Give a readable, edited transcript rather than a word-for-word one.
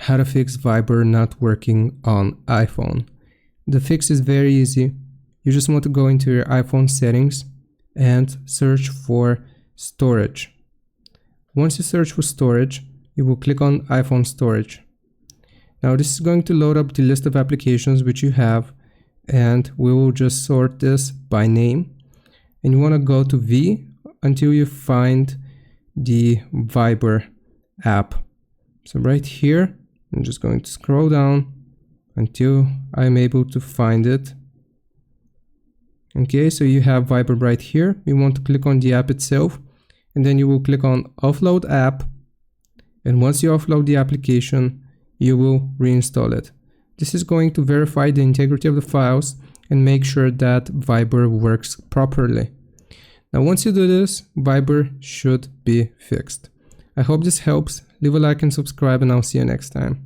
how to fix Viber not working on iPhone. The fix is very easy. You just want to go into your iPhone settings and search for storage. Once you search for storage, you will click on iPhone storage. Now this is going to load up the list of applications which you have, and we will just sort this by name. And you want to go to V until you find the Viber app. So right here, I'm just going to scroll down until I'm able to find it. Okay, so you have Viber right here. You want to click on the app itself, and then you will click on offload app. And once you offload the application, you will reinstall it. This is going to verify the integrity of the files and make sure that Viber works properly. Now, once you do this, Viber should be fixed. I hope this helps. Leave a like and subscribe, and I'll see you next time.